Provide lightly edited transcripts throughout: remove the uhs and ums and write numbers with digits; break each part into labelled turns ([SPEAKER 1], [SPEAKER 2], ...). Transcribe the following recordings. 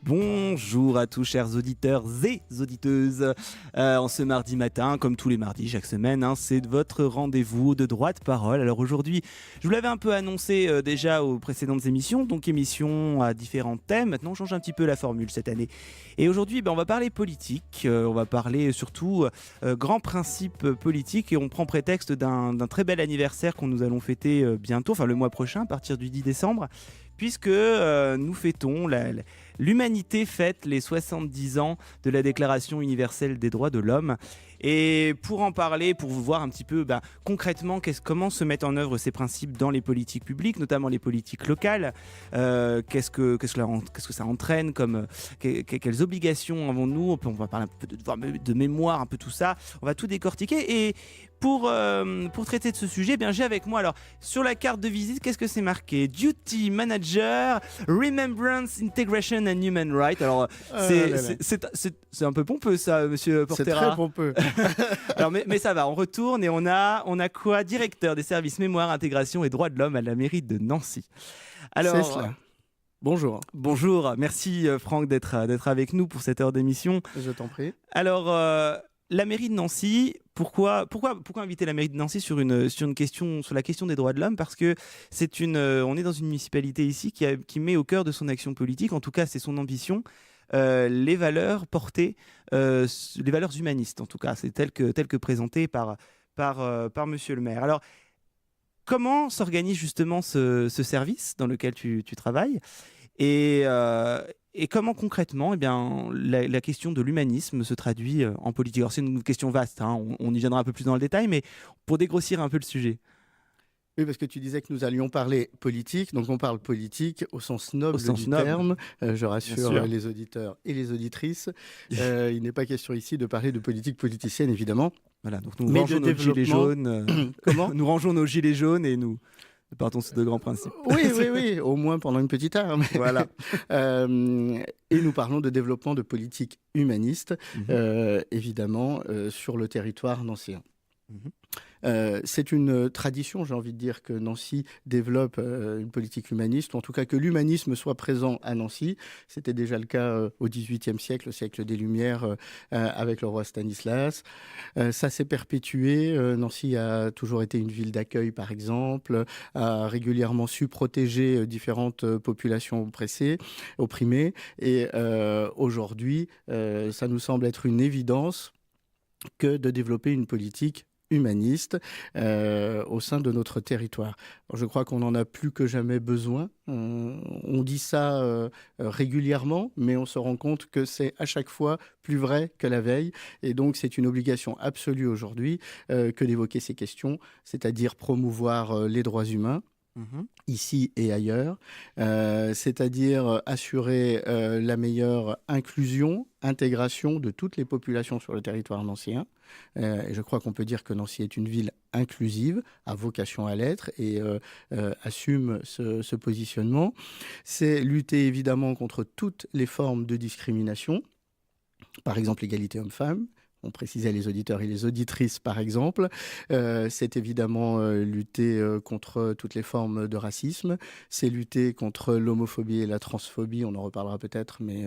[SPEAKER 1] Bonjour à tous chers auditeurs et auditeuses. En ce mardi matin, comme tous les mardis chaque semaine, c'est votre rendez-vous de droit de parole. Alors aujourd'hui, je vous l'avais un peu annoncé déjà aux précédentes émissions, donc émissions à différents thèmes. Maintenant, on change un petit peu la formule cette année. Et aujourd'hui, on va parler politique, on va parler surtout grands principes politiques et on prend prétexte d'un très bel anniversaire qu'on nous allons fêter bientôt, enfin le mois prochain, à partir du 10 décembre. Puisque nous fêtons, l'humanité fête les 70 ans de la Déclaration universelle des droits de l'homme. Et pour en parler, pour vous voir un petit peu concrètement comment se mettent en œuvre ces principes dans les politiques publiques, notamment les politiques locales, qu'est-ce que ça entraîne, quelles obligations avons-nous, on va parler un peu de mémoire, un peu tout ça, on va tout décortiquer. Et pour traiter de ce sujet, j'ai avec moi, alors sur la carte de visite, qu'est-ce que c'est marqué ? Duty Manager, Remembrance, Integration and Human Rights. Alors c'est un peu pompeux ça, monsieur Portera.
[SPEAKER 2] C'est très pompeux.
[SPEAKER 1] Alors, mais ça va, on retourne et on a quoi ? Directeur des services mémoire, intégration et droits de l'homme à la mairie de Nancy. Alors,
[SPEAKER 2] c'est cela. Bonjour.
[SPEAKER 1] Bonjour, merci Franck d'être avec nous pour cette heure d'émission.
[SPEAKER 2] Je t'en prie.
[SPEAKER 1] Alors, la mairie de Nancy, pourquoi inviter la mairie de Nancy sur la question des droits de l'homme ? Parce que on est dans une municipalité ici qui met au cœur de son action politique, en tout cas c'est son ambition, les valeurs portées, les valeurs humanistes en tout cas, c'est tel que présenté par monsieur le maire. Alors, comment s'organise justement ce service dans lequel tu travailles et comment concrètement la question de l'humanisme se traduit en politique ? Alors c'est une question vaste, on y viendra un peu plus dans le détail, mais pour dégrossir un peu le sujet.
[SPEAKER 2] Oui, parce que tu disais que nous allions parler politique, donc on parle politique au sens noble du terme. Je rassure les auditeurs et les auditrices. Il n'est pas question ici de parler de politique politicienne, évidemment.
[SPEAKER 1] Voilà, donc nous rangeons nos gilets jaunes. Comment ? Nous rangeons nos gilets jaunes et nous partons sur de grands principes.
[SPEAKER 2] Oui, au moins pendant une petite heure. Mais...
[SPEAKER 1] Voilà.
[SPEAKER 2] Et nous parlons de développement de politique humaniste, évidemment, sur le territoire nancéen. C'est une tradition, j'ai envie de dire, que Nancy développe une politique humaniste, ou en tout cas que l'humanisme soit présent à Nancy. C'était déjà le cas au XVIIIe siècle, au siècle des Lumières, avec le roi Stanislas. Ça s'est perpétué. Nancy a toujours été une ville d'accueil, par exemple, a régulièrement su protéger différentes populations opprimées. Et aujourd'hui, ça nous semble être une évidence que de développer une politique humaniste au sein de notre territoire. Alors, je crois qu'on en a plus que jamais besoin. On dit ça régulièrement, mais on se rend compte que c'est à chaque fois plus vrai que la veille. Et donc, c'est une obligation absolue aujourd'hui que d'évoquer ces questions, c'est-à-dire promouvoir les droits humains, ici et ailleurs, c'est-à-dire assurer la meilleure inclusion, intégration de toutes les populations sur le territoire nancéen. Et je crois qu'on peut dire que Nancy est une ville inclusive, a vocation à l'être et assume ce positionnement. C'est lutter évidemment contre toutes les formes de discrimination, par exemple l'égalité homme-femme. On précisait les auditeurs et les auditrices, par exemple. C'est évidemment lutter contre toutes les formes de racisme. C'est lutter contre l'homophobie et la transphobie. On en reparlera peut-être, mais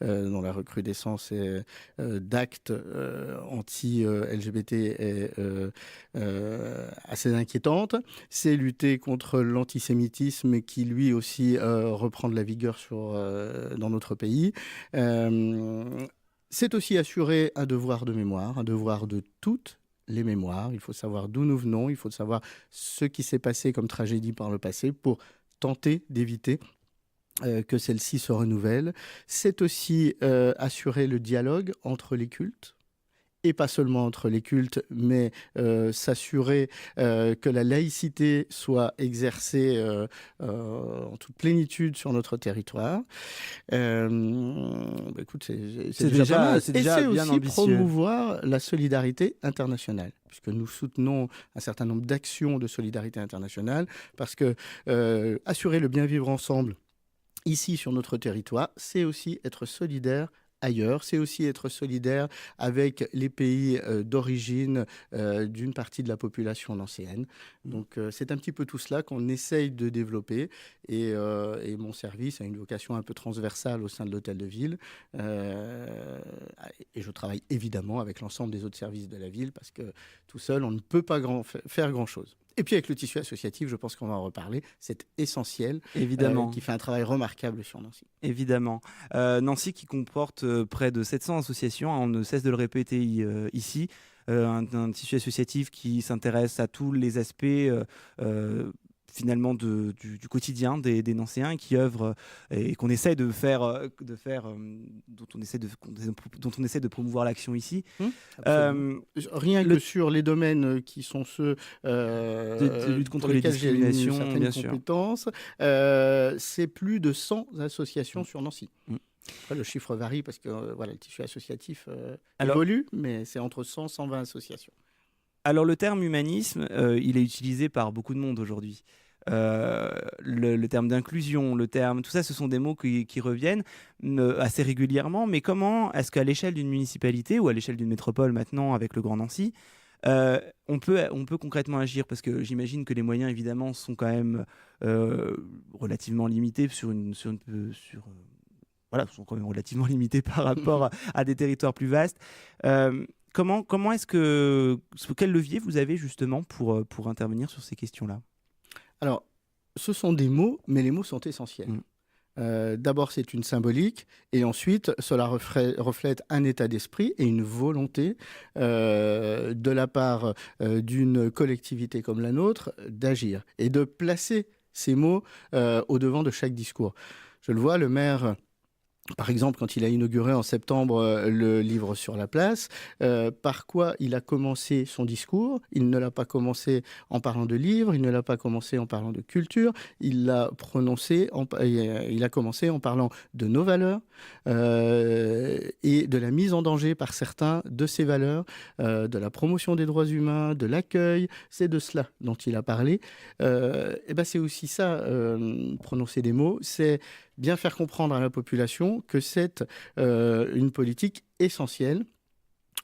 [SPEAKER 2] dont la recrudescence d'actes anti-LGBT est assez inquiétante. C'est lutter contre l'antisémitisme qui, lui aussi, reprend de la vigueur dans notre pays. C'est aussi assurer un devoir de mémoire, un devoir de toutes les mémoires. Il faut savoir d'où nous venons, il faut savoir ce qui s'est passé comme tragédie par le passé pour tenter d'éviter que celle-ci se renouvelle. C'est aussi assurer le dialogue entre les cultes et pas seulement entre les cultes, mais s'assurer que la laïcité soit exercée en toute plénitude sur notre territoire. Écoute, c'est déjà pas mal.
[SPEAKER 1] C'est
[SPEAKER 2] Et
[SPEAKER 1] déjà
[SPEAKER 2] c'est
[SPEAKER 1] bien
[SPEAKER 2] aussi
[SPEAKER 1] ambitieux.
[SPEAKER 2] promouvoir la solidarité internationale, puisque nous soutenons un certain nombre d'actions de solidarité internationale, parce que assurer le bien vivre ensemble ici sur notre territoire, c'est aussi être solidaire ailleurs, c'est aussi être solidaire avec les pays d'origine d'une partie de la population nancéenne. Donc c'est un petit peu tout cela qu'on essaye de développer, et mon service a une vocation un peu transversale au sein de l'hôtel de ville, et je travaille évidemment avec l'ensemble des autres services de la ville, parce que tout seul on ne peut pas faire grand-chose. Et puis avec le tissu associatif, je pense qu'on va en reparler, c'est essentiel,
[SPEAKER 1] Évidemment.
[SPEAKER 2] qui fait un travail remarquable sur Nancy.
[SPEAKER 1] Évidemment. Nancy qui comporte près de 700 associations, hein, on ne cesse de le répéter ici, un tissu associatif qui s'intéresse à tous les aspects finalement du quotidien des Nancéens, et qui œuvre et qu'on essaie de faire, dont on essaie de promouvoir l'action ici.
[SPEAKER 2] Rien que sur les domaines qui sont ceux
[SPEAKER 1] de lutte contre
[SPEAKER 2] pour
[SPEAKER 1] les
[SPEAKER 2] lesquels j'ai une
[SPEAKER 1] discriminations,
[SPEAKER 2] certaine
[SPEAKER 1] bien sûr.
[SPEAKER 2] compétence, c'est plus de 100 associations sur Nancy. Après, le chiffre varie parce que voilà, le tissu associatif évolue, mais c'est entre 100 et 120 associations.
[SPEAKER 1] Alors le terme humanisme, il est utilisé par beaucoup de monde aujourd'hui. Le terme d'inclusion, le terme, tout ça, ce sont des mots qui reviennent assez régulièrement. Mais comment est-ce qu'à l'échelle d'une municipalité ou à l'échelle d'une métropole maintenant avec le Grand Nancy, on peut concrètement agir? Parce que j'imagine que les moyens évidemment sont quand même relativement limités sont quand même relativement limités par rapport à des territoires plus vastes. Comment est-ce que quel levier vous avez justement pour intervenir sur ces questions-là?
[SPEAKER 2] Alors, ce sont des mots, mais les mots sont essentiels. D'abord, c'est une symbolique, et ensuite, cela reflète un état d'esprit et une volonté de la part d'une collectivité comme la nôtre d'agir et de placer ces mots au devant de chaque discours. Je le vois, le maire... Par exemple, quand il a inauguré en septembre le livre sur la place, par quoi il a commencé son discours? Il ne l'a pas commencé en parlant de livres, il ne l'a pas commencé en parlant de culture, il a commencé en parlant de nos valeurs et de la mise en danger par certains de ces valeurs, de la promotion des droits humains, de l'accueil. C'est de cela dont il a parlé. C'est aussi ça, prononcer des mots, c'est bien faire comprendre à la population que c'est une politique essentielle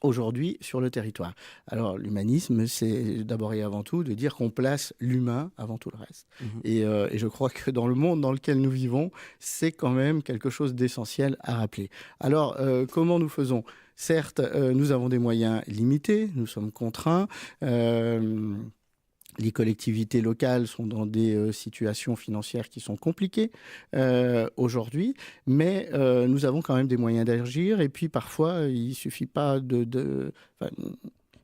[SPEAKER 2] aujourd'hui sur le territoire. Alors l'humanisme, c'est d'abord et avant tout de dire qu'on place l'humain avant tout le reste. Et je crois que dans le monde dans lequel nous vivons, c'est quand même quelque chose d'essentiel à rappeler. Alors comment nous faisons? Certes, nous avons des moyens limités, nous sommes contraints. Les collectivités locales sont dans des situations financières qui sont compliquées aujourd'hui, mais nous avons quand même des moyens d'agir. Et puis parfois, il ne suffit pas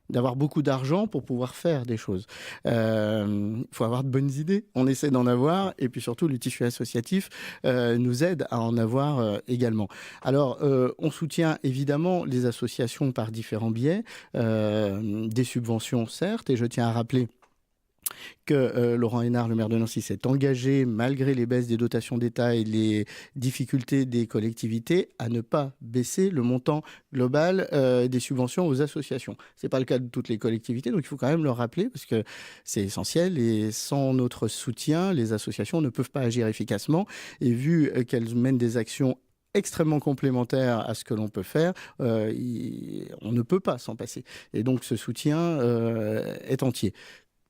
[SPEAKER 2] d'avoir beaucoup d'argent pour pouvoir faire des choses. Il faut avoir de bonnes idées, on essaie d'en avoir, et puis surtout le tissu associatif nous aide à en avoir également. Alors on soutient évidemment les associations par différents biais, des subventions certes, et je tiens à rappeler que Laurent Hénard, le maire de Nancy, s'est engagé, malgré les baisses des dotations d'État et les difficultés des collectivités, à ne pas baisser le montant global des subventions aux associations. Ce n'est pas le cas de toutes les collectivités, donc il faut quand même le rappeler, parce que c'est essentiel, et sans notre soutien, les associations ne peuvent pas agir efficacement, et vu qu'elles mènent des actions extrêmement complémentaires à ce que l'on peut faire, on ne peut pas s'en passer. Et donc ce soutien est entier.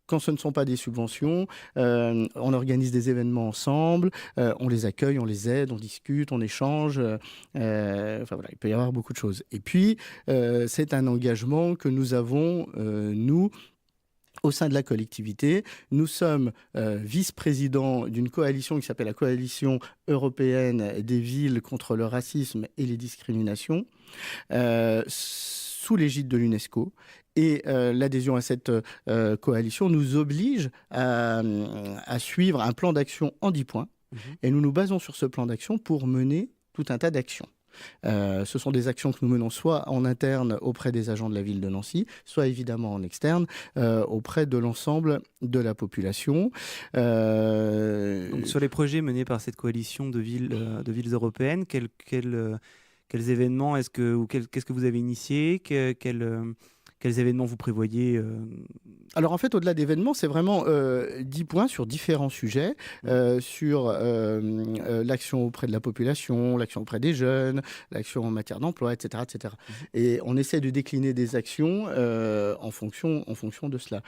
[SPEAKER 2] Quand ce ne sont pas des subventions, on organise des événements ensemble, on les accueille, on les aide, on discute, on échange. Il peut y avoir beaucoup de choses. Et puis, c'est un engagement que nous avons, nous, au sein de la collectivité. Nous sommes vice-présidents d'une coalition qui s'appelle la Coalition européenne des villes contre le racisme et les discriminations, sous l'égide de l'UNESCO. Et l'adhésion à cette coalition nous oblige à suivre un plan d'action en 10 points. Et nous nous basons sur ce plan d'action pour mener tout un tas d'actions. Ce sont des actions que nous menons soit en interne auprès des agents de la ville de Nancy, soit évidemment en externe auprès de l'ensemble de la population.
[SPEAKER 1] Donc, sur les projets menés par cette coalition de villes européennes, quels événements qu'est-ce que vous avez initié, quels événements vous prévoyez
[SPEAKER 2] Alors en fait, au-delà d'événements, c'est vraiment 10 points sur différents sujets, sur l'action auprès de la population, l'action auprès des jeunes, l'action en matière d'emploi, etc., etc. Et on essaie de décliner des actions en fonction de cela.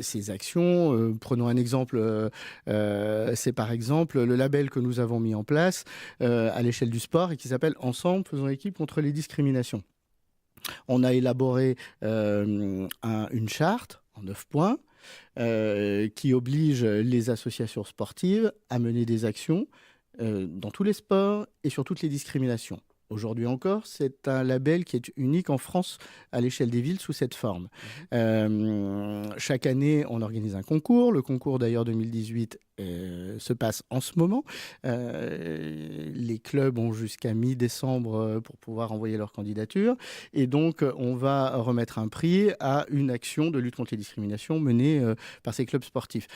[SPEAKER 2] Ces actions, prenons un exemple, c'est par exemple le label que nous avons mis en place à l'échelle du sport et qui s'appelle « Ensemble, faisons équipe contre les discriminations ». On a élaboré une charte en 9 points qui oblige les associations sportives à mener des actions dans tous les sports et sur toutes les discriminations. Aujourd'hui encore, c'est un label qui est unique en France à l'échelle des villes sous cette forme. Chaque année, on organise un concours. Le concours d'ailleurs 2018 se passe en ce moment. Les clubs ont jusqu'à mi-décembre pour pouvoir envoyer leur candidature. Et donc, on va remettre un prix à une action de lutte contre les discriminations menée par ces clubs sportifs.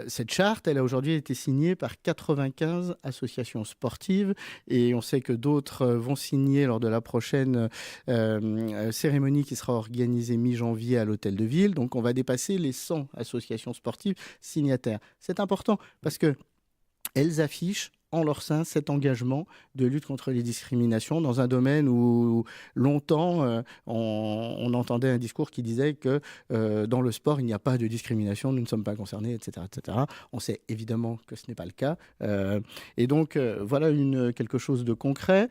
[SPEAKER 2] Cette charte, elle a aujourd'hui été signée par 95 associations sportives et on sait que d'autres vont signer lors de la prochaine cérémonie qui sera organisée mi-janvier à l'Hôtel de Ville. Donc on va dépasser les 100 associations sportives signataires. C'est important parce que elles affichent en leur sein cet engagement de lutte contre les discriminations dans un domaine où longtemps on entendait un discours qui disait que dans le sport il n'y a pas de discrimination, nous ne sommes pas concernés, etc., etc. On sait évidemment que ce n'est pas le cas. Et donc voilà quelque chose de concret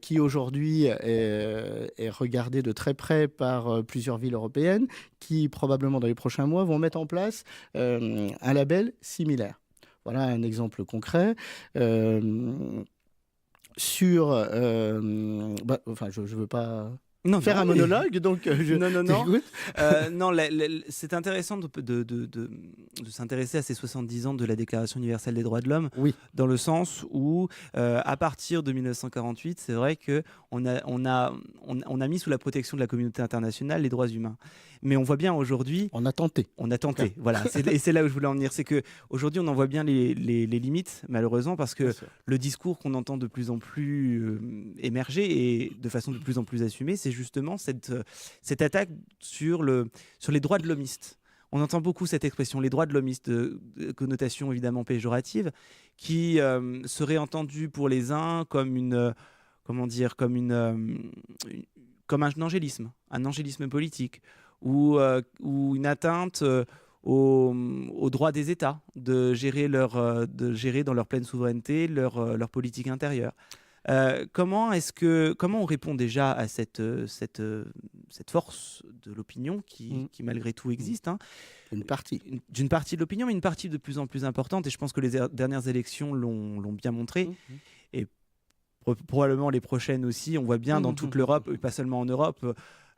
[SPEAKER 2] qui aujourd'hui est regardé de très près par plusieurs villes européennes qui probablement dans les prochains mois vont mettre en place un label similaire. Voilà un exemple concret. Sur... je ne veux pas faire un monologue, donc je t'écoute.
[SPEAKER 1] Non, c'est intéressant de s'intéresser à ces 70 ans de la Déclaration universelle des droits de l'homme,
[SPEAKER 2] oui.
[SPEAKER 1] Dans le sens où, à partir de 1948, c'est vrai qu'on a mis sous la protection de la communauté internationale les droits humains. Mais on voit bien aujourd'hui...
[SPEAKER 2] On a tenté,
[SPEAKER 1] voilà. Et c'est là où je voulais en venir. C'est qu'aujourd'hui, on en voit bien les limites, malheureusement, parce que le discours qu'on entend de plus en plus émerger et de façon de plus en plus assumée, c'est justement cette attaque sur les droits de l'homiste. On entend beaucoup cette expression, les droits de l'homiste, de connotation évidemment péjorative, qui serait entendue pour les uns comme comme un angélisme politique, ou une atteinte aux droits des États de gérer dans leur pleine souveraineté leur politique intérieure. Comment on répond déjà à cette force de l'opinion qui malgré tout existe,
[SPEAKER 2] D'une partie
[SPEAKER 1] de l'opinion, mais une partie de plus en plus importante, et je pense que les dernières élections l'ont bien montré, et probablement les prochaines aussi. On voit bien dans toute l'Europe, et pas seulement en Europe,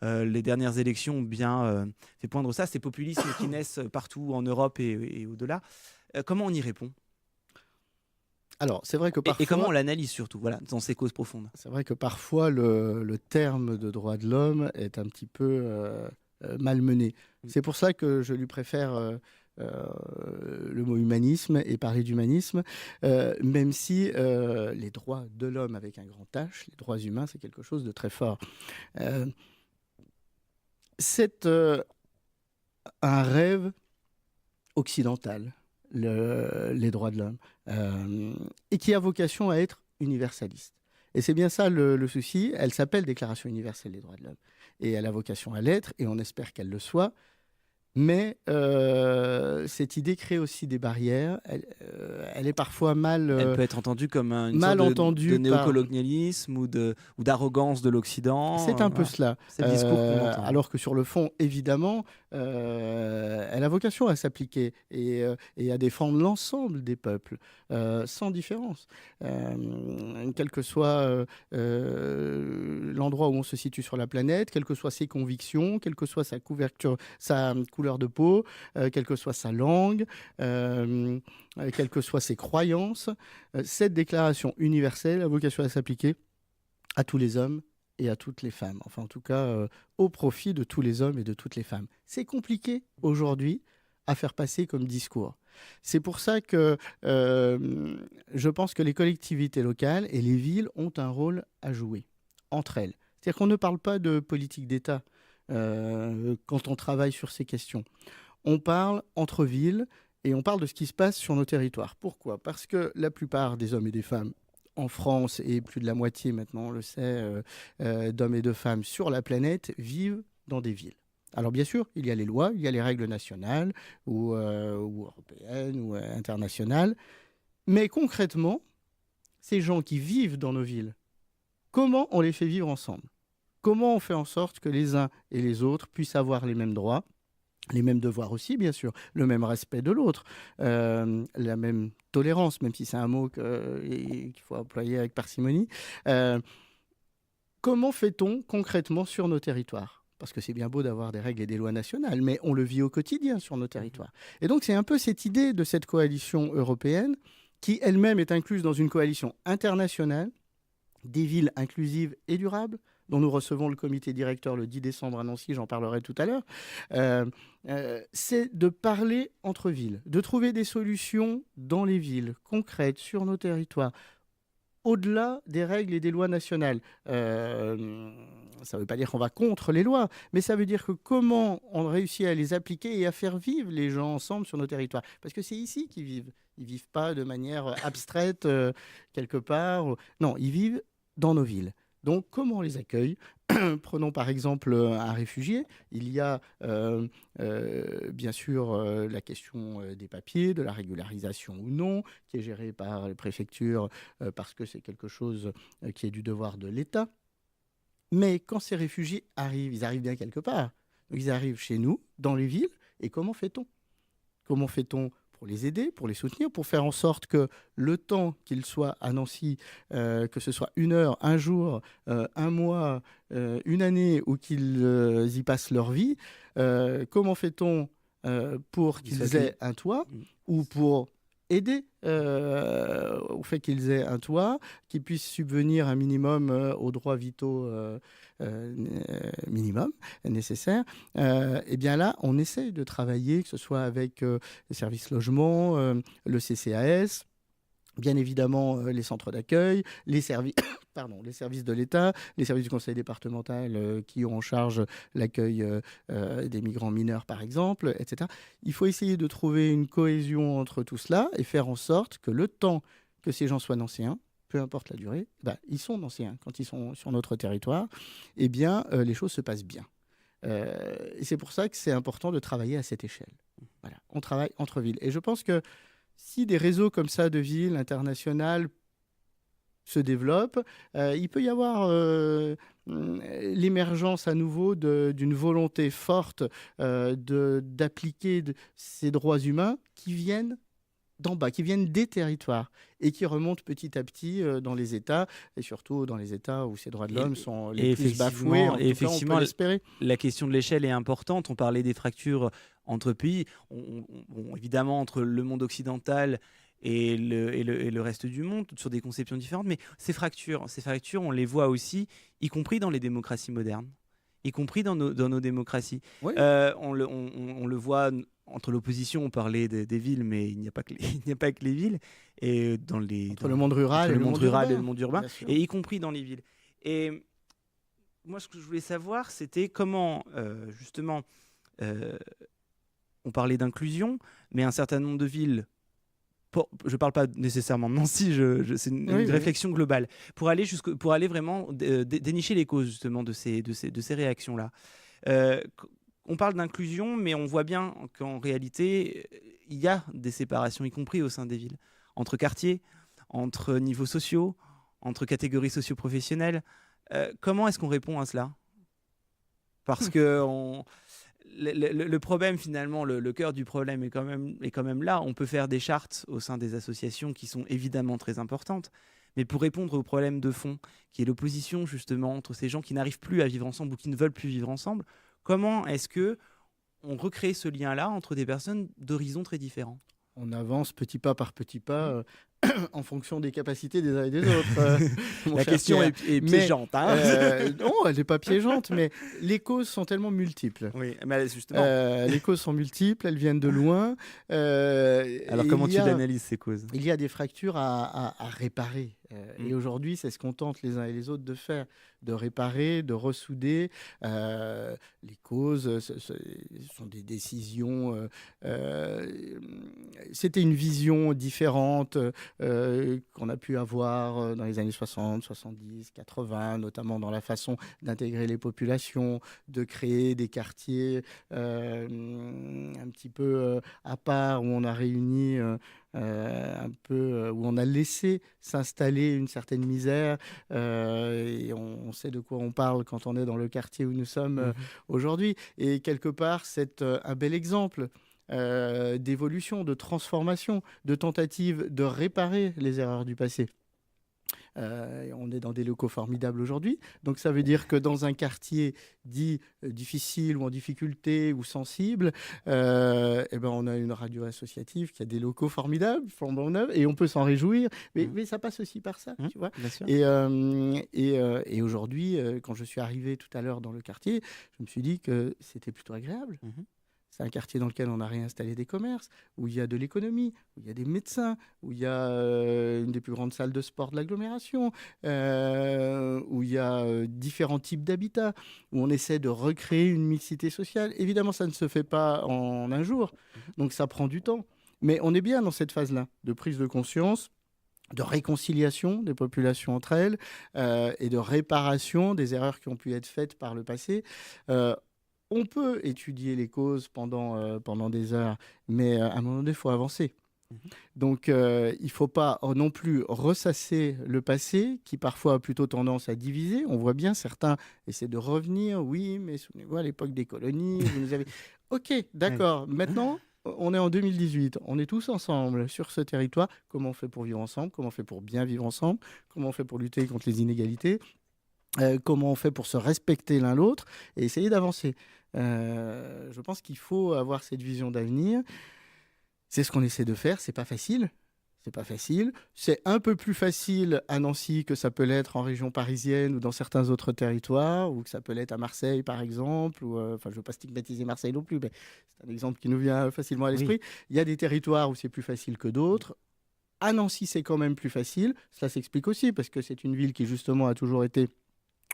[SPEAKER 1] les dernières élections ont bien fait poindre ça, ces populismes qui naissent partout en Europe et au-delà. Comment on y répond ?
[SPEAKER 2] Alors, c'est vrai que parfois...
[SPEAKER 1] Et comment on l'analyse surtout, dans ses causes profondes.
[SPEAKER 2] C'est vrai que parfois, le terme de droit de l'homme est un petit peu malmené. C'est pour ça que je lui préfère le mot humanisme et parler d'humanisme, même si les droits de l'homme avec un grand H, les droits humains, c'est quelque chose de très fort. C'est un rêve occidental, les droits de l'homme, et qui a vocation à être universaliste. Et c'est bien ça le souci. Elle s'appelle Déclaration universelle des droits de l'homme. Et elle a vocation à l'être, et on espère qu'elle le soit. Mais cette idée crée aussi des barrières. Elle est parfois mal...
[SPEAKER 1] Elle peut être entendue comme une sorte de néocolonialisme ou d'arrogance de l'Occident.
[SPEAKER 2] C'est un peu cela.
[SPEAKER 1] C'est le discours qu'on entend.
[SPEAKER 2] Alors que sur le fond, évidemment, elle a vocation à s'appliquer et à défendre l'ensemble des peuples, sans différence. Quel que soit l'endroit où on se situe sur la planète, quelles que soient ses convictions, quelle que soit sa couleur couleur de peau, quelle que soit sa langue, quelles que soient ses croyances. Cette déclaration universelle a vocation à s'appliquer à tous les hommes et à toutes les femmes. Enfin, en tout cas, au profit de tous les hommes et de toutes les femmes. C'est compliqué aujourd'hui à faire passer comme discours. C'est pour ça que je pense que les collectivités locales et les villes ont un rôle à jouer entre elles. C'est-à-dire qu'on ne parle pas de politique d'État quand on travaille sur ces questions. On parle entre villes et on parle de ce qui se passe sur nos territoires. Pourquoi ? Parce que la plupart des hommes et des femmes en France, et plus de la moitié maintenant, on le sait, d'hommes et de femmes sur la planète, vivent dans des villes. Alors bien sûr, il y a les lois, il y a les règles nationales ou européennes ou internationales, mais concrètement, ces gens qui vivent dans nos villes, comment on les fait vivre ensemble ? Comment on fait en sorte que les uns et les autres puissent avoir les mêmes droits, les mêmes devoirs aussi, bien sûr, le même respect de l'autre, la même tolérance, même si c'est un mot qu'il faut employer avec parcimonie. Comment fait-on concrètement sur nos territoires ? Parce que c'est bien beau d'avoir des règles et des lois nationales, mais on le vit au quotidien sur nos territoires. Et donc c'est un peu cette idée de cette coalition européenne qui elle-même est incluse dans une coalition internationale des villes inclusives et durables, dont nous recevons le comité directeur le 10 décembre à Nancy, j'en parlerai tout à l'heure, c'est de parler entre villes, de trouver des solutions dans les villes, concrètes, sur nos territoires, au-delà des règles et des lois nationales. Ça ne veut pas dire qu'on va contre les lois, mais ça veut dire que comment on réussit à les appliquer et à faire vivre les gens ensemble sur nos territoires. Parce que c'est ici qu'ils vivent. Ils ne vivent pas de manière abstraite quelque part. Non, ils vivent dans nos villes. Donc, comment on les accueille ? Prenons par exemple un réfugié. Il y a bien sûr la question des papiers, de la régularisation ou non, qui est gérée par les préfectures parce que c'est quelque chose qui est du devoir de l'État. Mais quand ces réfugiés arrivent, ils arrivent bien quelque part. Donc, ils arrivent chez nous, dans les villes. Et comment fait-on ? Comment fait-on pour les aider, pour les soutenir, pour faire en sorte que le temps qu'ils soient à Nancy, que ce soit 1 heure, 1 jour, 1 mois, 1 année, ou qu'ils y passent leur vie, comment fait-on pour qu'ils aient un toit ou pour aider au fait qu'ils aient un toit, qu'ils puissent subvenir un minimum aux droits vitaux minimum nécessaires, et bien là, on essaie de travailler, que ce soit avec les services logement, le CCAS, bien évidemment les centres d'accueil, les services les services de l'État, les services du conseil départemental qui ont en charge l'accueil des migrants mineurs, par exemple, etc. Il faut essayer de trouver une cohésion entre tout cela et faire en sorte que le temps que ces gens soient nancéens, peu importe la durée, ils sont nancéens quand ils sont sur notre territoire, eh bien, les choses se passent bien. Et c'est pour ça que c'est important de travailler à cette échelle. Voilà, on travaille entre villes. Et je pense que si des réseaux comme ça de villes internationales se développent, il peut y avoir l'émergence à nouveau d'une volonté forte d'appliquer ces droits humains qui viennent d'en bas, qui viennent des territoires et qui remontent petit à petit dans les États, et surtout dans les États où ces droits de l'homme sont les plus bafoués.
[SPEAKER 1] Effectivement,
[SPEAKER 2] on peut l'espérer.
[SPEAKER 1] La question de l'échelle est importante. On parlait des fractures entre pays. Évidemment, entre le monde occidental et le reste du monde, sur des conceptions différentes. Mais ces fractures, on les voit aussi, y compris dans les démocraties modernes, y compris dans nos démocraties.
[SPEAKER 2] Oui.
[SPEAKER 1] On le voit entre l'opposition, on parlait des villes, mais il n'y a pas que les villes. Et
[SPEAKER 2] entre le monde rural et le monde urbain.
[SPEAKER 1] Et y compris dans les villes. Et moi, ce que je voulais savoir, c'était comment, justement, on parlait d'inclusion, mais un certain nombre de villes, je ne parle pas nécessairement de Nancy, c'est une réflexion globale, pour aller vraiment dénicher les causes justement de ces réactions-là. On parle d'inclusion, mais on voit bien qu'en réalité, il y a des séparations, y compris au sein des villes, entre quartiers, entre niveaux sociaux, entre catégories socio-professionnelles. Comment est-ce qu'on répond à cela ? Parce que le problème, finalement, le cœur du problème est quand même là. On peut faire des chartes au sein des associations qui sont évidemment très importantes, mais pour répondre au problème de fond, qui est l'opposition justement entre ces gens qui n'arrivent plus à vivre ensemble ou qui ne veulent plus vivre ensemble, comment est-ce que on recrée ce lien-là entre des personnes d'horizons très différents.
[SPEAKER 2] On avance petit pas par petit pas en fonction des capacités des uns et des autres.
[SPEAKER 1] La question est piégeante.
[SPEAKER 2] Non, elle n'est pas piégeante, mais les causes sont tellement multiples.
[SPEAKER 1] Oui, mais justement.
[SPEAKER 2] Les causes sont multiples, elles viennent de loin.
[SPEAKER 1] Alors comment tu analyses ces causes?
[SPEAKER 2] Il y a des fractures à réparer. Et aujourd'hui, c'est ce qu'on tente les uns et les autres de faire, de réparer, de ressouder. Les causes, ce sont des décisions. C'était une vision différente qu'on a pu avoir dans les années 60, 70, 80, notamment dans la façon d'intégrer les populations, de créer des quartiers un petit peu à part, où on a réuni un peu, où on a laissé s'installer une certaine misère, et on sait de quoi on parle quand on est dans le quartier où nous sommes aujourd'hui. Et quelque part, c'est un bel exemple d'évolution, de transformation, de tentative de réparer les erreurs du passé. On est dans des locaux formidables aujourd'hui. Donc ça veut dire que dans un quartier dit difficile ou en difficulté ou sensible, on a une radio associative qui a des locaux formidables, flambant neufs, et on peut s'en réjouir. Mais ça passe aussi par ça, tu vois.
[SPEAKER 1] Bien sûr.
[SPEAKER 2] Et aujourd'hui, quand je suis arrivé tout à l'heure dans le quartier, je me suis dit que c'était plutôt agréable. C'est un quartier dans lequel on a réinstallé des commerces, où il y a de l'économie, où il y a des médecins, où il y a une des plus grandes salles de sport de l'agglomération, où il y a différents types d'habitats, où on essaie de recréer une mixité sociale. Évidemment, ça ne se fait pas en un jour, donc ça prend du temps. Mais on est bien dans cette phase-là, de prise de conscience, de réconciliation des populations entre elles, et de réparation des erreurs qui ont pu être faites par le passé. On peut étudier les causes pendant des heures, mais à un moment donné, il faut avancer. Donc, il ne faut pas non plus ressasser le passé, qui parfois a plutôt tendance à diviser. On voit bien certains essaient de revenir. Oui, mais souvenez-vous, à l'époque des colonies, vous nous avez... Ok, d'accord. Maintenant, on est en 2018. On est tous ensemble sur ce territoire. Comment on fait pour vivre ensemble? Comment on fait pour bien vivre ensemble? Comment on fait pour lutter contre les inégalités? Comment on fait pour se respecter l'un l'autre et essayer d'avancer. Je pense qu'il faut avoir cette vision d'avenir. C'est ce qu'on essaie de faire. C'est pas facile. C'est pas facile. C'est un peu plus facile à Nancy que ça peut l'être en région parisienne ou dans certains autres territoires, ou que ça peut l'être à Marseille, par exemple. Ou, je ne veux pas stigmatiser Marseille non plus, mais c'est un exemple qui nous vient facilement à l'esprit. Oui. Il y a des territoires où c'est plus facile que d'autres. À Nancy, c'est quand même plus facile. Cela s'explique aussi parce que c'est une ville qui, justement, a toujours été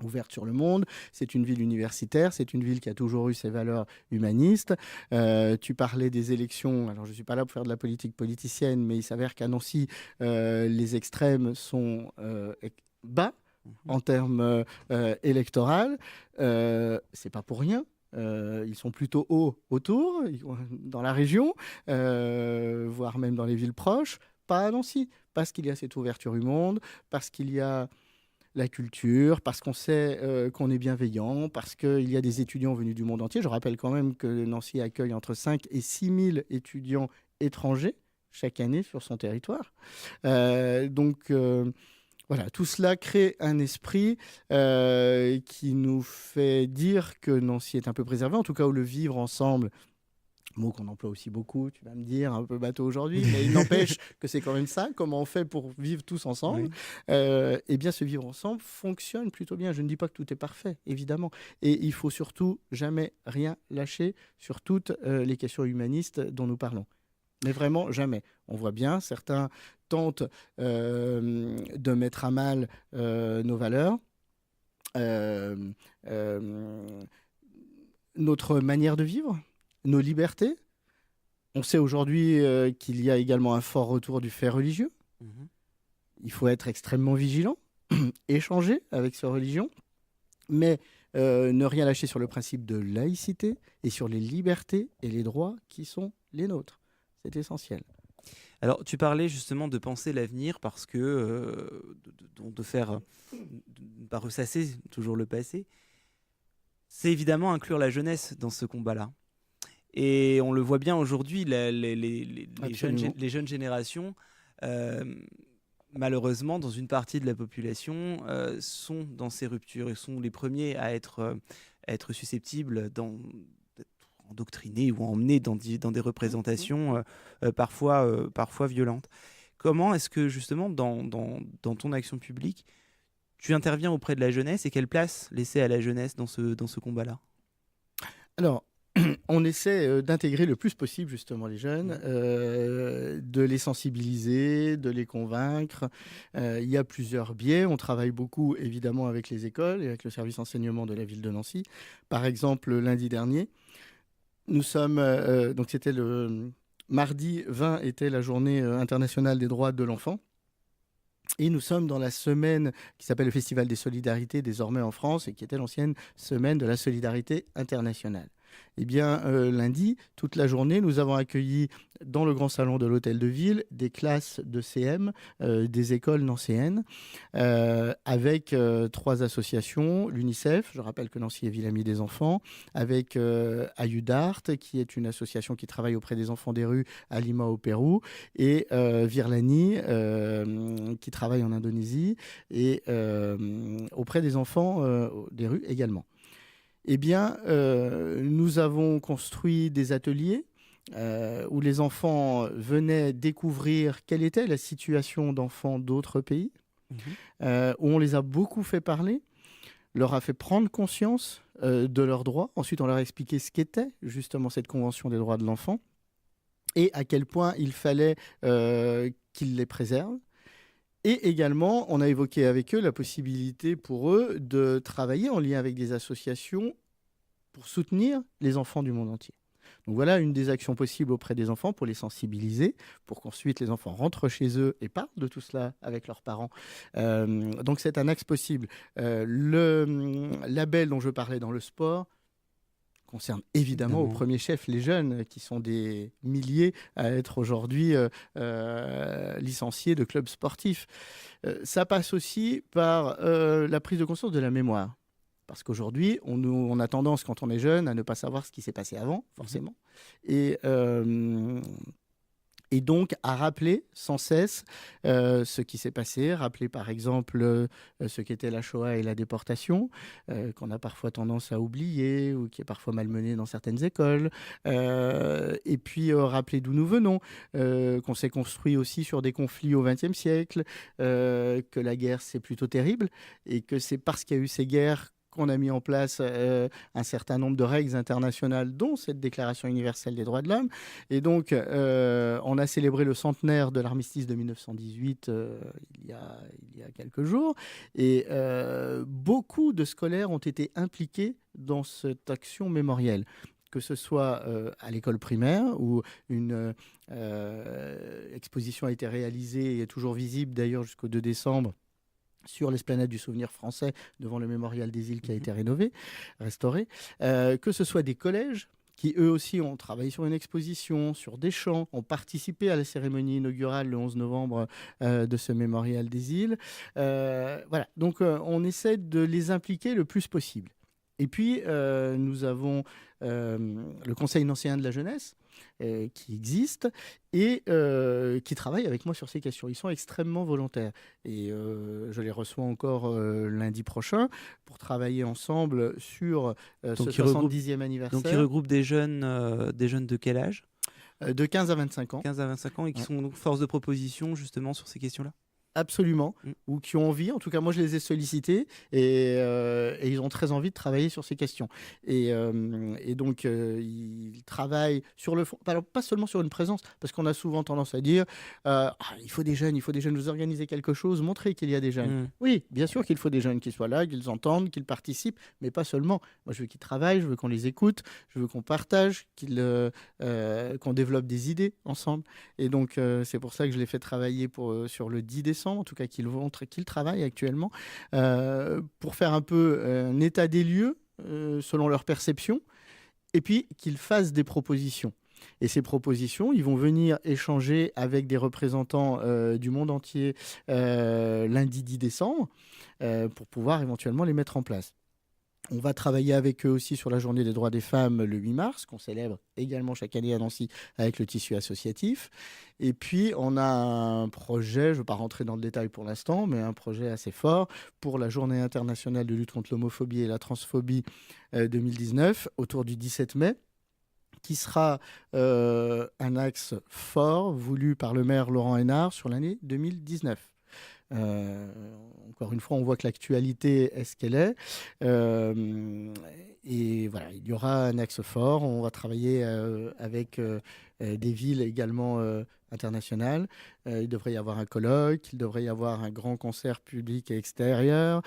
[SPEAKER 2] ouverte sur le monde, c'est une ville universitaire, c'est une ville qui a toujours eu ses valeurs humanistes. Tu parlais des élections, alors je ne suis pas là pour faire de la politique politicienne, mais il s'avère qu'à Nancy, les extrêmes sont bas en termes électoraux. C'est pas pour rien. Ils sont plutôt hauts autour, dans la région, voire même dans les villes proches, pas à Nancy, parce qu'il y a cette ouverture du monde, parce qu'il y a la culture, parce qu'on sait qu'on est bienveillant, parce qu'il y a des étudiants venus du monde entier. Je rappelle quand même que Nancy accueille entre 5 et 6 000 étudiants étrangers chaque année sur son territoire. Voilà, tout cela crée un esprit qui nous fait dire que Nancy est un peu préservée, en tout cas où le vivre ensemble, mot qu'on emploie aussi beaucoup, tu vas me dire, un peu bateau aujourd'hui, mais il n'empêche que c'est quand même ça, comment on fait pour vivre tous ensemble. Oui. Eh bien, ce vivre ensemble fonctionne plutôt bien. Je ne dis pas que tout est parfait, évidemment. Et il faut surtout jamais rien lâcher sur toutes les questions humanistes dont nous parlons. Mais vraiment, jamais. On voit bien, certains tentent de mettre à mal nos valeurs, notre manière de vivre, nos libertés. On sait aujourd'hui qu'il y a également un fort retour du fait religieux. Il faut être extrêmement vigilant, échanger avec sa religion, mais ne rien lâcher sur le principe de laïcité et sur les libertés et les droits qui sont les nôtres. C'est essentiel.
[SPEAKER 1] Alors, tu parlais justement de penser l'avenir parce que de faire, de pas ressasser toujours le passé, c'est évidemment inclure la jeunesse dans ce combat-là. Et on le voit bien aujourd'hui, les jeunes générations, malheureusement, dans une partie de la population, sont dans ces ruptures et sont les premiers à être susceptibles d'être endoctriner ou emmener dans des représentations parfois violentes. Comment est-ce que justement dans ton action publique, tu interviens auprès de la jeunesse et quelle place laisser à la jeunesse dans ce combat-là?
[SPEAKER 2] Alors, on essaie d'intégrer le plus possible justement les jeunes, de les sensibiliser, de les convaincre. Il y a plusieurs biais. On travaille beaucoup évidemment avec les écoles et avec le service enseignement de la ville de Nancy. Par exemple, lundi dernier, nous sommes, donc c'était le mardi 20 était la journée internationale des droits de l'enfant. Et nous sommes dans la semaine qui s'appelle le Festival des Solidarités désormais en France et qui était l'ancienne semaine de la solidarité internationale. Eh bien, lundi, toute la journée, nous avons accueilli dans le grand salon de l'hôtel de ville des classes de CM des écoles nancéennes avec 3 associations, l'UNICEF, je rappelle que Nancy est ville amie des enfants, avec Ayudart, qui est une association qui travaille auprès des enfants des rues à Lima au Pérou, et Virlani, qui travaille en Indonésie, et auprès des enfants des rues également. Eh bien, nous avons construit des ateliers où les enfants venaient découvrir quelle était la situation d'enfants d'autres pays, où on les a beaucoup fait parler, leur a fait prendre conscience de leurs droits. Ensuite, on leur a expliqué ce qu'était justement cette Convention des droits de l'enfant et à quel point il fallait qu'ils les préservent. Et également, on a évoqué avec eux la possibilité pour eux de travailler en lien avec des associations pour soutenir les enfants du monde entier. Donc voilà une des actions possibles auprès des enfants pour les sensibiliser, pour qu'ensuite les enfants rentrent chez eux et parlent de tout cela avec leurs parents. Donc c'est un axe possible. Le label dont je parlais dans le sport concerne évidemment au premier chef les jeunes qui sont des milliers à être aujourd'hui licenciés de clubs sportifs. Ça passe aussi par la prise de conscience de la mémoire. Parce qu'aujourd'hui, on a tendance, quand on est jeune, à ne pas savoir ce qui s'est passé avant, forcément. Et donc, à rappeler sans cesse ce qui s'est passé. Rappeler, par exemple, ce qu'était la Shoah et la déportation, qu'on a parfois tendance à oublier ou qui est parfois malmené dans certaines écoles. Et puis, rappeler d'où nous venons, qu'on s'est construit aussi sur des conflits au XXe siècle, que la guerre, c'est plutôt terrible et que c'est parce qu'il y a eu ces guerres qu'on a mis en place un certain nombre de règles internationales, dont cette Déclaration universelle des droits de l'homme. Et donc, on a célébré le centenaire de l'armistice de 1918 il y a quelques jours. Et beaucoup de scolaires ont été impliqués dans cette action mémorielle, que ce soit à l'école primaire, où une exposition a été réalisée et est toujours visible d'ailleurs jusqu'au 2 décembre, sur l'esplanade du souvenir français devant le mémorial des îles qui a été restauré, que ce soit des collèges qui eux aussi ont travaillé sur une exposition, sur des chants, ont participé à la cérémonie inaugurale le 11 novembre de ce mémorial des îles. Voilà, donc on essaie de les impliquer le plus possible. Et puis, nous avons le Conseil nancéen de la jeunesse qui existe et qui travaille avec moi sur ces questions. Ils sont extrêmement volontaires. Et je les reçois encore lundi prochain pour travailler ensemble sur ce 70e anniversaire.
[SPEAKER 1] Donc, ils regroupent des jeunes de quel âge ?
[SPEAKER 2] De 15 à 25 ans.
[SPEAKER 1] 15 à 25 ans et qui sont donc force de proposition justement sur ces questions-là ?
[SPEAKER 2] Absolument, ou qui ont envie. En tout cas, moi, je les ai sollicités et ils ont très envie de travailler sur ces questions. Et donc, ils travaillent sur le fond, pas seulement sur une présence, parce qu'on a souvent tendance à dire il faut des jeunes, vous organisez quelque chose, montrez qu'il y a des jeunes. Oui, bien sûr qu'il faut des jeunes qui soient là, qu'ils entendent, qu'ils participent, mais pas seulement. Moi, je veux qu'ils travaillent, je veux qu'on les écoute, je veux qu'on partage, qu'on développe des idées ensemble. Et donc, c'est pour ça que je les fais travailler sur le 10 décembre. En tout cas qu'ils travaillent actuellement, pour faire un peu un état des lieux selon leur perception, et puis qu'ils fassent des propositions. Et ces propositions, ils vont venir échanger avec des représentants du monde entier lundi 10 décembre pour pouvoir éventuellement les mettre en place. On va travailler avec eux aussi sur la journée des droits des femmes le 8 mars, qu'on célèbre également chaque année à Nancy avec le tissu associatif. Et puis, on a un projet, je ne veux pas rentrer dans le détail pour l'instant, mais un projet assez fort pour la journée internationale de lutte contre l'homophobie et la transphobie 2019, autour du 17 mai. qui sera un axe fort voulu par le maire Laurent Hénart sur l'année 2019. Encore une fois, on voit que l'actualité est ce qu'elle est. Et voilà, il y aura un axe fort. On va travailler avec des villes également internationales. Il devrait y avoir un colloque, il devrait y avoir un grand concert public et extérieur.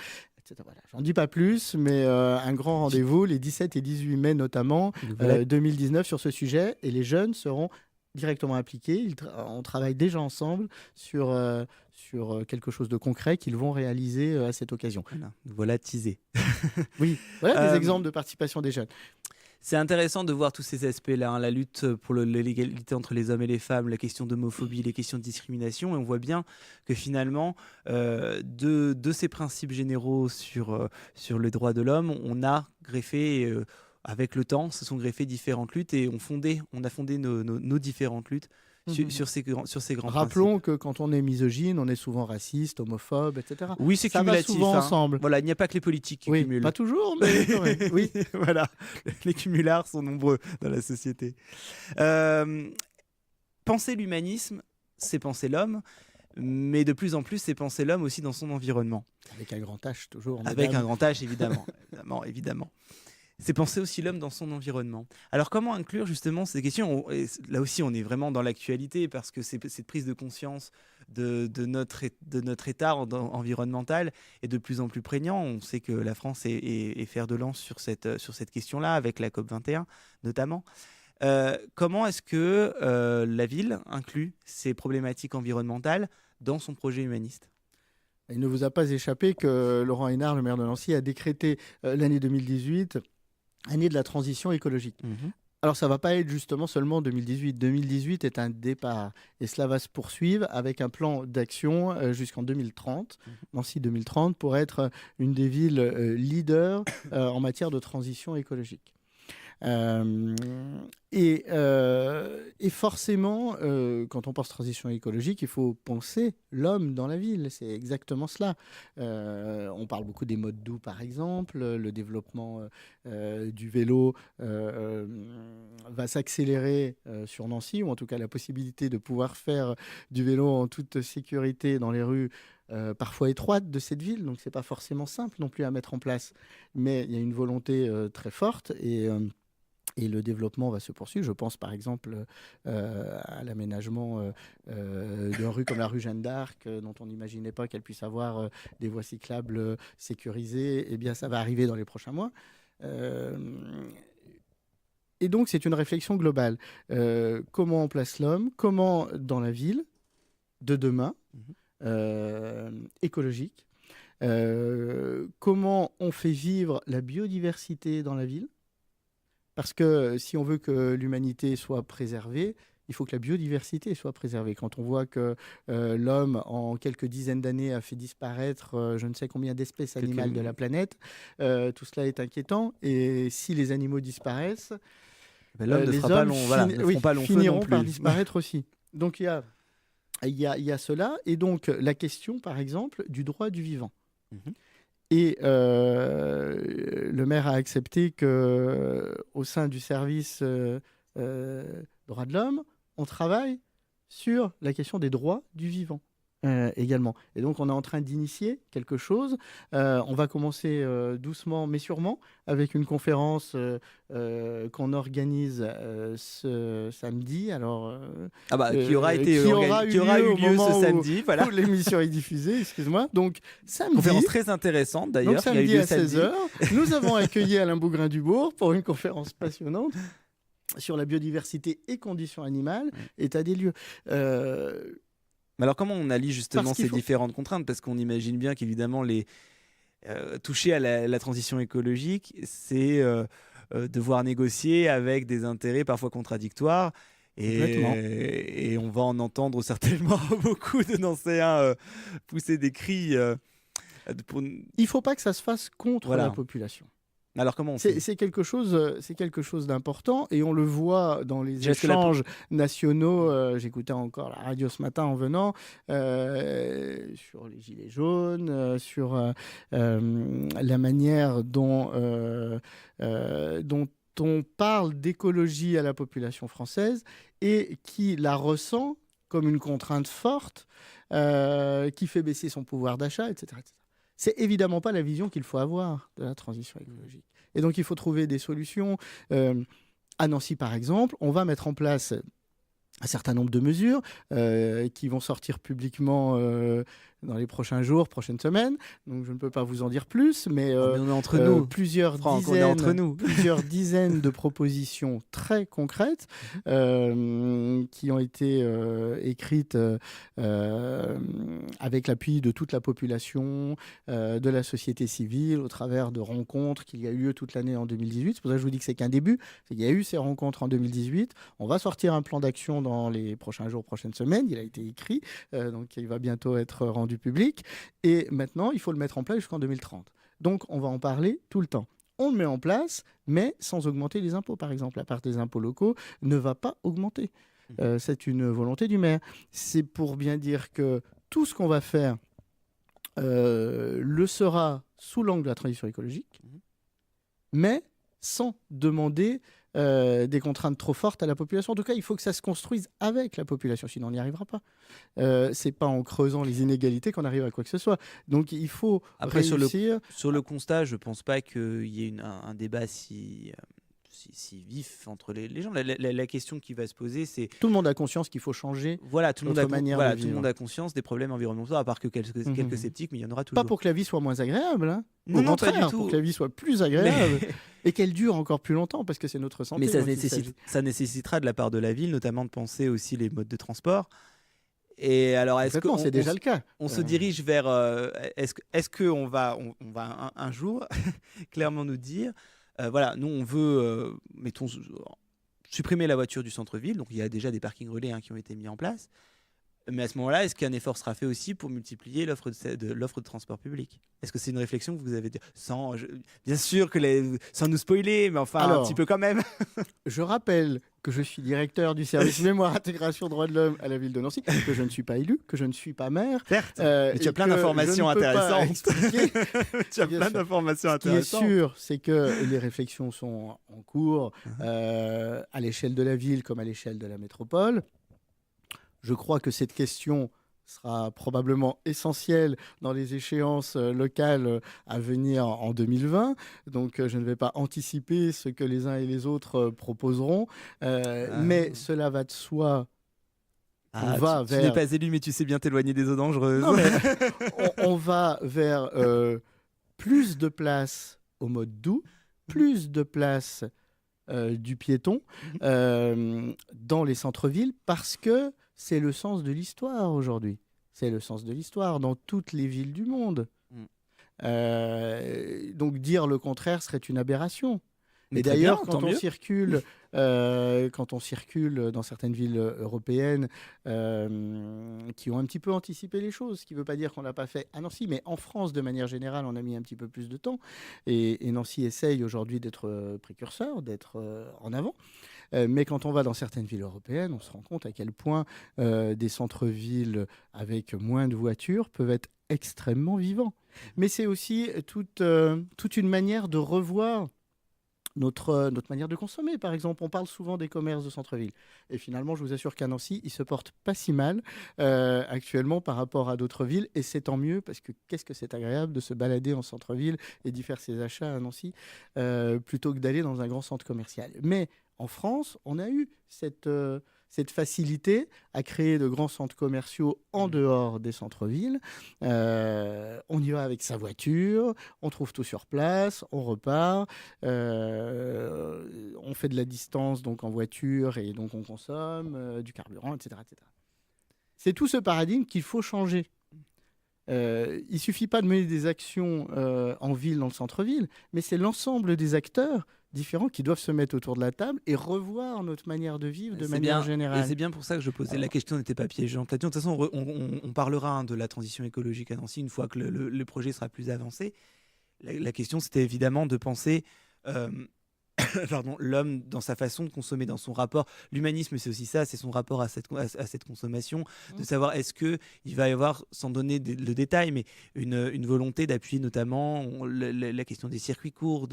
[SPEAKER 2] Voilà. J'en dis pas plus, mais un grand rendez-vous les 17 et 18 mai notamment 2019 sur ce sujet, et les jeunes seront directement impliqués. On travaille déjà ensemble sur quelque chose de concret qu'ils vont réaliser à cette occasion.
[SPEAKER 1] Voilà teasé.
[SPEAKER 2] Oui, voilà des exemples de participation des jeunes.
[SPEAKER 1] C'est intéressant de voir tous ces aspects-là, la lutte pour l'égalité entre les hommes et les femmes, la question d'homophobie, les questions de discrimination, et on voit bien que finalement, de ces principes généraux sur les droits de l'homme, on a greffé, avec le temps, se sont greffées différentes luttes, et on a fondé nos différentes luttes sur ces grands principes.
[SPEAKER 2] Rappelons que quand on est misogyne, on est souvent raciste, homophobe, etc.
[SPEAKER 1] Oui, c'est cumulatif. Ça va souvent ensemble. Voilà, il n'y a pas que les politiques qui cumulent.
[SPEAKER 2] Pas toujours, mais oui.
[SPEAKER 1] Voilà, les cumulards sont nombreux dans la société. Penser l'humanisme, c'est penser l'homme, mais de plus en plus, c'est penser l'homme aussi dans son environnement.
[SPEAKER 2] Avec un grand H, toujours.
[SPEAKER 1] Avec un grand H, évidemment. évidemment. C'est penser aussi l'homme dans son environnement. Alors, comment inclure justement ces questions ? Là aussi, on est vraiment dans l'actualité, parce que cette prise de conscience de notre état environnemental est de plus en plus prégnant. On sait que la France est fer de lance sur cette question-là, avec la COP21 notamment. Comment est-ce que la ville inclut ces problématiques environnementales dans son projet humaniste ?
[SPEAKER 2] Il ne vous a pas échappé que Laurent Hénart, le maire de Nancy, a décrété l'année 2018 année de la transition écologique. Alors, ça ne va pas être justement seulement 2018. 2018 est un départ, et cela va se poursuivre avec un plan d'action jusqu'en 2030, Nancy 2030, pour être une des villes leaders en matière de transition écologique. Et forcément, quand on pense transition écologique, il faut penser l'homme dans la ville. C'est exactement cela. On parle beaucoup des modes doux, par exemple. Le développement du vélo va s'accélérer sur Nancy, ou en tout cas la possibilité de pouvoir faire du vélo en toute sécurité dans les rues parfois étroites de cette ville. Donc, ce n'est pas forcément simple non plus à mettre en place. Mais il y a une volonté très forte, et le développement va se poursuivre. Je pense par exemple à l'aménagement d'une rue comme la rue Jeanne d'Arc, dont on n'imaginait pas qu'elle puisse avoir des voies cyclables sécurisées. Eh bien, ça va arriver dans les prochains mois. Et donc, c'est une réflexion globale. Comment on place l'homme ? Comment, dans la ville de demain, écologique, comment on fait vivre la biodiversité dans la ville ? Parce que si on veut que l'humanité soit préservée, il faut que la biodiversité soit préservée. Quand on voit que l'homme, en quelques dizaines d'années, a fait disparaître je ne sais combien d'espèces animales de la planète, tout cela est inquiétant. Et si les animaux disparaissent,
[SPEAKER 1] l'homme ne fera pas long feu
[SPEAKER 2] finiront
[SPEAKER 1] non plus.
[SPEAKER 2] Par disparaître aussi. Donc il y a cela. Et donc la question, par exemple, du droit du vivant. Et le maire a accepté qu'au sein du service droits de l'homme, on travaille sur la question des droits du vivant également. Et donc, on est en train d'initier quelque chose. On va commencer doucement, mais sûrement, avec une conférence qu'on organise ce samedi. Alors,
[SPEAKER 1] qui aura eu lieu ce samedi.
[SPEAKER 2] Où l'émission est diffusée, excuse-moi. Donc, samedi.
[SPEAKER 1] Conférence très intéressante, d'ailleurs.
[SPEAKER 2] Donc, samedi à 16h, nous avons accueilli Alain Bougrain-Dubourg pour une conférence passionnante sur la biodiversité et conditions animales, état des lieux.
[SPEAKER 1] Mais alors, comment on allie justement ces différentes contraintes ? Parce qu'on imagine bien qu'évidemment, toucher à la transition écologique, c'est devoir négocier avec des intérêts parfois contradictoires. Et on va en entendre certainement beaucoup de Nancéens pousser des cris.
[SPEAKER 2] Il ne faut pas que ça se fasse contre la population.
[SPEAKER 1] Alors comment on fait ?
[SPEAKER 2] C'est quelque chose d'important, et on le voit dans les échanges nationaux. J'écoutais encore la radio ce matin en venant sur les gilets jaunes, sur la manière dont on parle d'écologie à la population française et qui la ressent comme une contrainte forte, qui fait baisser son pouvoir d'achat, etc., etc. C'est évidemment pas la vision qu'il faut avoir de la transition écologique. Et donc, il faut trouver des solutions. À Nancy, par exemple, on va mettre en place un certain nombre de mesures qui vont sortir publiquement dans les prochains jours, prochaines semaines. Donc, je ne peux pas vous en dire plus, mais,
[SPEAKER 1] mais on est entre nous.
[SPEAKER 2] plusieurs dizaines de propositions très concrètes qui ont été écrites avec l'appui de toute la population, de la société civile, au travers de rencontres qu'il y a eu lieu toute l'année en 2018. C'est pour ça que je vous dis que c'est qu'un début. Il y a eu ces rencontres en 2018. On va sortir un plan d'action dans les prochains jours, prochaines semaines. Il a été écrit, donc il va bientôt être rendu public. Et maintenant, il faut le mettre en place jusqu'en 2030. Donc, on va en parler tout le temps. On le met en place, mais sans augmenter les impôts. Par exemple, la part des impôts locaux ne va pas augmenter. C'est une volonté du maire. C'est pour bien dire que tout ce qu'on va faire le sera sous l'angle de la transition écologique, mais sans demander des contraintes trop fortes à la population. En tout cas, il faut que ça se construise avec la population, sinon on n'y arrivera pas. C'est pas en creusant les inégalités qu'on arrive à quoi que ce soit. Donc il faut réussir...
[SPEAKER 1] Sur le constat, je pense pas qu'il y ait un débat si vif entre les gens. La question qui va se poser, c'est...
[SPEAKER 2] Tout le monde a conscience qu'il faut changer
[SPEAKER 1] tout le monde a conscience des problèmes environnementaux, à part que quelques sceptiques, mais il y en aura toujours.
[SPEAKER 2] Pas pour que la vie soit moins agréable, hein.
[SPEAKER 1] Non, pas du tout.
[SPEAKER 2] Pour que la vie soit plus agréable et qu'elle dure encore plus longtemps, parce que c'est notre santé.
[SPEAKER 1] Mais ça nécessitera de la part de la ville, notamment de penser aussi les modes de transport. Et alors,
[SPEAKER 2] c'est déjà le cas.
[SPEAKER 1] On se dirige vers... est-ce qu'on va un jour clairement nous dire... voilà, nous on veut, mettons, supprimer la voiture du centre-ville. Donc il y a déjà des parkings relais qui ont été mis en place. Mais à ce moment-là, est-ce qu'un effort sera fait aussi pour multiplier l'offre de transport public ? Est-ce que c'est une réflexion que vous avez bien sûr sans nous spoiler, mais enfin un petit peu quand même.
[SPEAKER 2] Je rappelle que je suis directeur du service mémoire intégration droits de l'homme à la ville de Nancy, que je ne suis pas élu, que je ne suis pas maire.
[SPEAKER 1] Certes, mais tu as plein d'informations intéressantes. Tu as plein d'informations intéressantes.
[SPEAKER 2] Ce qui est sûr, c'est que les réflexions sont en cours à l'échelle de la ville comme à l'échelle de la métropole. Je crois que cette question sera probablement essentielle dans les échéances locales à venir en 2020. Donc, je ne vais pas anticiper ce que les uns et les autres proposeront. Mais cela va de soi.
[SPEAKER 1] Tu n'es pas élu, mais tu sais bien t'éloigner des eaux dangereuses.
[SPEAKER 2] Non, mais on va vers plus de place au mode doux, plus de place du piéton dans les centres-villes, parce que c'est le sens de l'histoire aujourd'hui. C'est le sens de l'histoire dans toutes les villes du monde. Donc dire le contraire serait une aberration. Mais d'ailleurs, quand on circule dans certaines villes européennes qui ont un petit peu anticipé les choses, ce qui ne veut pas dire qu'on ne l'a pas fait à Nancy, mais en France, de manière générale, on a mis un petit peu plus de temps. Et Nancy essaye aujourd'hui d'être précurseur, d'être en avant. Mais quand on va dans certaines villes européennes, on se rend compte à quel point des centres-villes avec moins de voitures peuvent être extrêmement vivants. Mais c'est aussi toute une manière de revoir notre manière de consommer. Par exemple, on parle souvent des commerces de centre-ville. Et finalement, je vous assure qu'à Nancy, ils se portent pas si mal actuellement par rapport à d'autres villes. Et c'est tant mieux, parce que qu'est-ce que c'est agréable de se balader en centre-ville et d'y faire ses achats à Nancy plutôt que d'aller dans un grand centre commercial. Mais en France, on a eu cette facilité à créer de grands centres commerciaux en dehors des centres-villes. On y va avec sa voiture, on trouve tout sur place, on repart, on fait de la distance donc en voiture et donc on consomme du carburant, etc., etc. C'est tout ce paradigme qu'il faut changer. Il ne suffit pas de mener des actions en ville, dans le centre-ville, mais c'est l'ensemble des acteurs différents qui doivent se mettre autour de la table et revoir notre manière de vivre de manière générale.
[SPEAKER 1] Et c'est bien pour ça que je posais la question, n'était pas piégeante. De toute façon, on parlera de la transition écologique à Nancy une fois que le projet sera plus avancé. La question, c'était évidemment de penser l'homme dans sa façon de consommer, dans son rapport. L'humanisme, c'est aussi ça, c'est son rapport à cette consommation, de savoir est-ce qu'il va y avoir, sans donner le détail, mais une volonté d'appuyer notamment la question des circuits courts,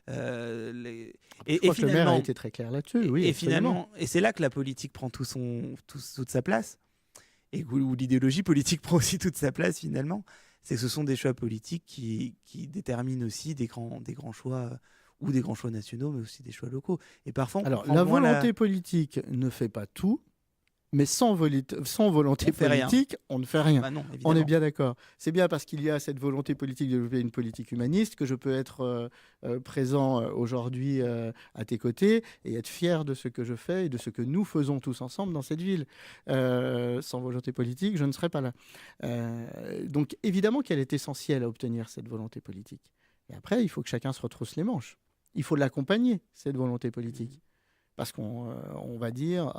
[SPEAKER 2] Je crois que le maire a été très clair là-dessus. Oui,
[SPEAKER 1] et
[SPEAKER 2] absolument.
[SPEAKER 1] finalement, et c'est là que la politique prend toute sa place, et où l'idéologie politique prend aussi toute sa place finalement. C'est que ce sont des choix politiques qui déterminent aussi des grands choix, ou des grands choix nationaux, mais aussi des choix locaux. Et parfois,
[SPEAKER 2] alors la volonté politique ne fait pas tout. Mais sans volonté politique, on ne fait rien.
[SPEAKER 1] Bah non,
[SPEAKER 2] on est bien d'accord. C'est bien parce qu'il y a cette volonté politique de développer une politique humaniste que je peux être présent aujourd'hui à tes côtés et être fier de ce que je fais et de ce que nous faisons tous ensemble dans cette ville. Sans volonté politique, je ne serais pas là. Donc évidemment qu'elle est essentielle à obtenir cette volonté politique. Et après, il faut que chacun se retrousse les manches. Il faut l'accompagner, cette volonté politique. Parce qu'on va dire,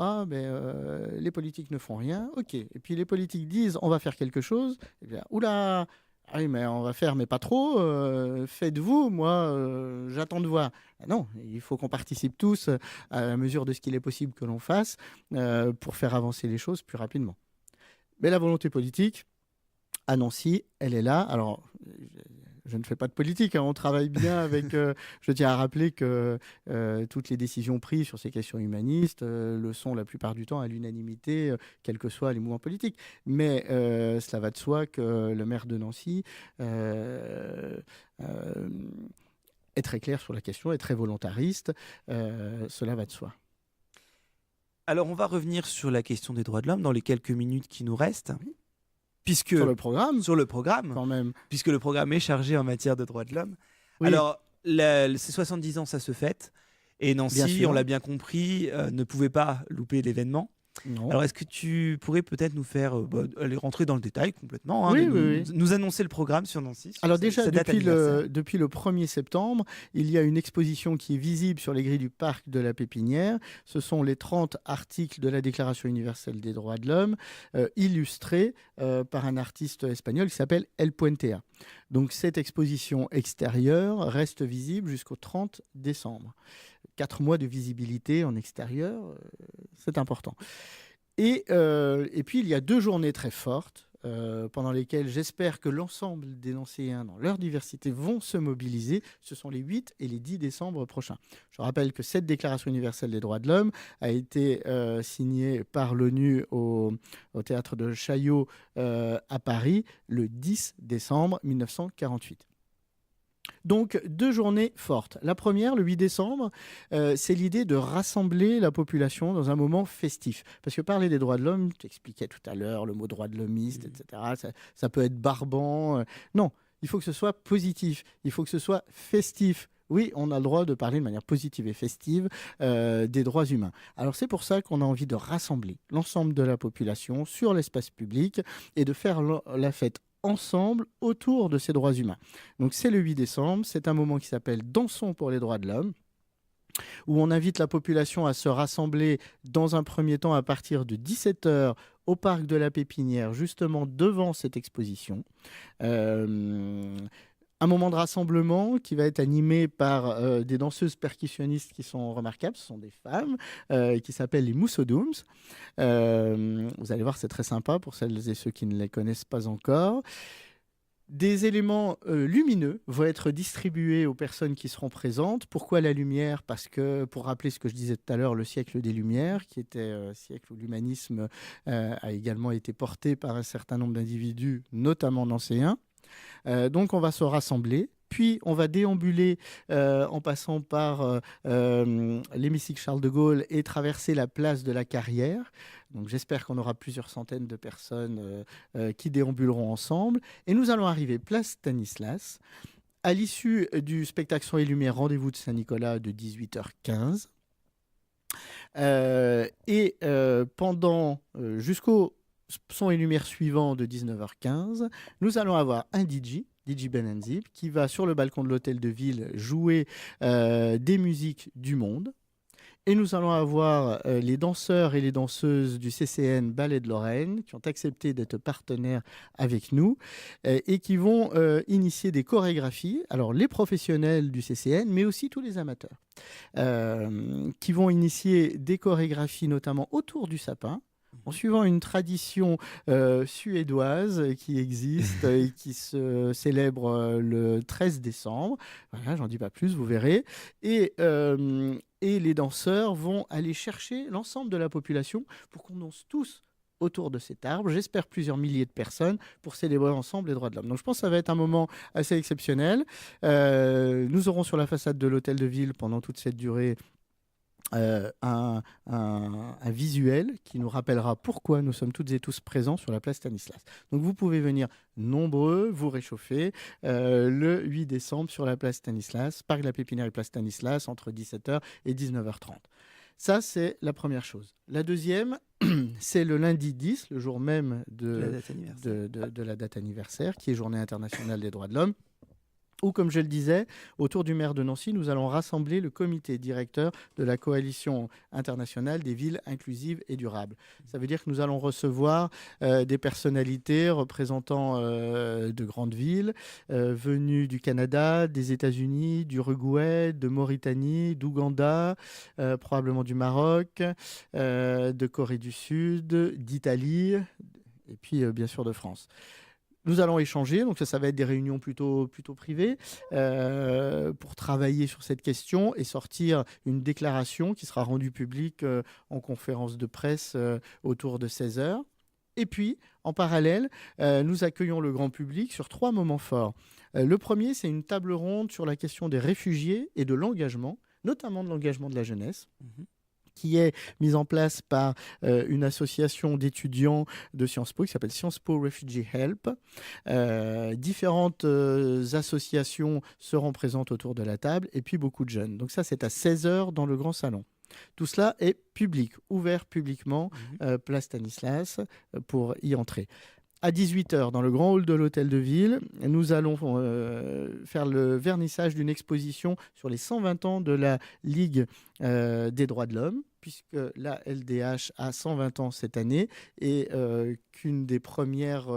[SPEAKER 2] les politiques ne font rien, ok. Et puis les politiques disent, on va faire quelque chose. Et bien, oula, ah oui, mais on va faire, mais pas trop. Faites-vous, moi, j'attends de voir. Non, il faut qu'on participe tous à la mesure de ce qu'il est possible que l'on fasse pour faire avancer les choses plus rapidement. Mais la volonté politique, à Nancy, elle est là. Alors, je ne fais pas de politique, on travaille bien avec... je tiens à rappeler que toutes les décisions prises sur ces questions humanistes le sont la plupart du temps à l'unanimité, quels que soient les mouvements politiques. Mais cela va de soi que le maire de Nancy est très clair sur la question, est très volontariste. Cela va de soi.
[SPEAKER 1] Alors, on va revenir sur la question des droits de l'homme dans les quelques minutes qui nous restent.
[SPEAKER 2] Oui.
[SPEAKER 1] Sur le programme,
[SPEAKER 2] quand même.
[SPEAKER 1] Puisque le programme est chargé en matière de droits de l'homme. Oui. Alors, ces 70 ans, ça se fête. Et Nancy, on l'a bien compris, ne pouvait pas louper l'événement. Non. Alors, est-ce que tu pourrais peut-être nous faire aller rentrer dans le détail complètement, nous annoncer le programme sur Nancy?
[SPEAKER 2] Alors déjà, depuis le 1er septembre, il y a une exposition qui est visible sur les grilles du parc de la Pépinière. Ce sont les 30 articles de la Déclaration universelle des droits de l'homme, illustrés par un artiste espagnol qui s'appelle El Puentea. Donc cette exposition extérieure reste visible jusqu'au 30 décembre. 4 mois de visibilité en extérieur, c'est important. Et puis, il y a 2 journées très fortes pendant lesquelles j'espère que l'ensemble des Nancéens, dans leur diversité, vont se mobiliser. Ce sont les 8 et les 10 décembre prochains. Je rappelle que cette Déclaration universelle des droits de l'homme a été signée par l'ONU au théâtre de Chaillot à Paris le 10 décembre 1948. Donc, 2 journées fortes. La première, le 8 décembre, c'est l'idée de rassembler la population dans un moment festif. Parce que parler des droits de l'homme, tu expliquais tout à l'heure le mot droit de l'hommiste, etc., ça peut être barbant. Non, il faut que ce soit positif, il faut que ce soit festif. Oui, on a le droit de parler de manière positive et festive des droits humains. Alors c'est pour ça qu'on a envie de rassembler l'ensemble de la population sur l'espace public et de faire la fête ensemble autour de ces droits humains. Donc c'est le 8 décembre, c'est un moment qui s'appelle Dansons pour les droits de l'homme, où on invite la population à se rassembler dans un premier temps à partir de 17h au parc de la Pépinière, justement devant cette exposition. Un moment de rassemblement qui va être animé par des danseuses percussionnistes qui sont remarquables. Ce sont des femmes qui s'appellent les Moussodoums. Vous allez voir, c'est très sympa pour celles et ceux qui ne les connaissent pas encore. Des éléments lumineux vont être distribués aux personnes qui seront présentes. Pourquoi la lumière? Parce que, pour rappeler ce que je disais tout à l'heure, le siècle des Lumières, qui était un siècle où l'humanisme a également été porté par un certain nombre d'individus, notamment nancéens. Donc on va se rassembler, puis on va déambuler en passant par l'hémicycle Charles de Gaulle et traverser la place de la Carrière. Donc j'espère qu'on aura plusieurs centaines de personnes qui déambuleront ensemble. Et nous allons arriver place Stanislas. À l'issue du spectacle Son et Lumière, rendez-vous de Saint-Nicolas de 18h15. Pendant jusqu'au Son et Lumière suivant de 19h15, nous allons avoir un DJ Benenzib, qui va sur le balcon de l'hôtel de ville jouer des musiques du monde. Et nous allons avoir les danseurs et les danseuses du CCN Ballet de Lorraine qui ont accepté d'être partenaires avec nous et qui vont initier des chorégraphies. Alors les professionnels du CCN, mais aussi tous les amateurs, qui vont initier des chorégraphies notamment autour du sapin, en suivant une tradition suédoise qui existe et qui se célèbre le 13 décembre. Voilà, j'en dis pas plus, vous verrez. Et les danseurs vont aller chercher l'ensemble de la population pour qu'on danse tous autour de cet arbre, j'espère plusieurs milliers de personnes, pour célébrer ensemble les droits de l'homme. Donc je pense que ça va être un moment assez exceptionnel. Nous aurons sur la façade de l'hôtel de ville, pendant toute cette durée, un visuel qui nous rappellera pourquoi nous sommes toutes et tous présents sur la place Stanislas. Donc vous pouvez venir nombreux, vous réchauffer le 8 décembre sur la place Stanislas, Parc de la Pépinière et place Stanislas, entre 17h et 19h30. Ça, c'est la première chose. La deuxième, c'est le lundi 10, le jour même de la date anniversaire, qui est Journée internationale des droits de l'homme, où, comme je le disais, autour du maire de Nancy, nous allons rassembler le comité directeur de la Coalition internationale des villes inclusives et durables. Ça veut dire que nous allons recevoir des personnalités représentant de grandes villes, venues du Canada, des États-Unis, d'Uruguay, de Mauritanie, d'Ouganda, probablement du Maroc, de Corée du Sud, d'Italie, et puis bien sûr de France. Nous allons échanger, donc ça va être des réunions plutôt privées pour travailler sur cette question et sortir une déclaration qui sera rendue publique en conférence de presse autour de 16h. Et puis, en parallèle, nous accueillons le grand public sur 3 moments forts. Le premier, c'est une table ronde sur la question des réfugiés et de l'engagement, notamment de l'engagement de la jeunesse. Qui est mise en place par une association d'étudiants de Sciences Po qui s'appelle Sciences Po Refugee Help. Différentes associations seront présentes autour de la table et puis beaucoup de jeunes. Donc ça, c'est à 16h dans le grand salon. Tout cela est public, ouvert publiquement, place Stanislas, pour y entrer. À 18h, dans le grand hall de l'hôtel de ville, nous allons faire le vernissage d'une exposition sur les 120 ans de la Ligue des droits de l'homme, puisque la LDH a 120 ans cette année et qu'une des premières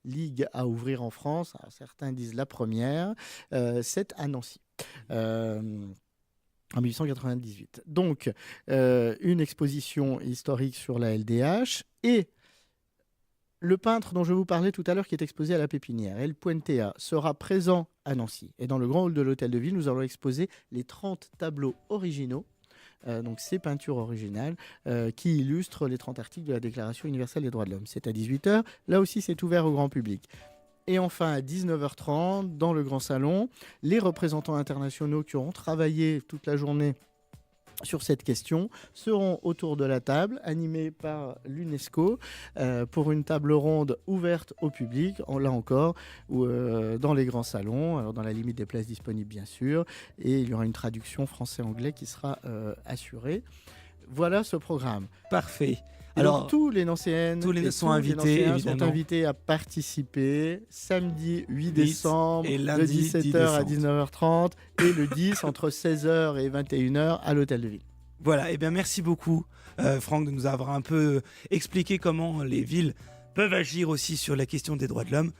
[SPEAKER 2] ligues à ouvrir en France, alors certains disent la première, c'est à Nancy. En 1898. Donc, une exposition historique sur la LDH et le peintre dont je vous parlais tout à l'heure qui est exposé à la Pépinière, El Puentea, sera présent à Nancy. Et dans le grand hall de l'hôtel de ville, nous allons exposer les 30 tableaux originaux, donc ces peintures originales qui illustrent les 30 articles de la Déclaration universelle des droits de l'homme. C'est à 18h. Là aussi, c'est ouvert au grand public. Et enfin, à 19h30, dans le grand salon, les représentants internationaux qui auront travaillé toute la journée sur cette question seront autour de la table, animés par l'UNESCO, pour une table ronde ouverte au public, là encore, dans les grands salons, alors dans la limite des places disponibles bien sûr, et il y aura une traduction français-anglais qui sera assurée. Voilà ce programme.
[SPEAKER 1] Parfait.
[SPEAKER 2] Alors, tous les Nancéennes
[SPEAKER 1] sont invités
[SPEAKER 2] à participer samedi 8 décembre
[SPEAKER 1] et
[SPEAKER 2] de
[SPEAKER 1] lundi
[SPEAKER 2] 17h à 19h30 et le 10 entre 16h et 21h à l'hôtel de ville.
[SPEAKER 1] Voilà, et bien merci beaucoup Franck de nous avoir un peu expliqué comment les villes peuvent agir aussi sur la question des droits de l'homme.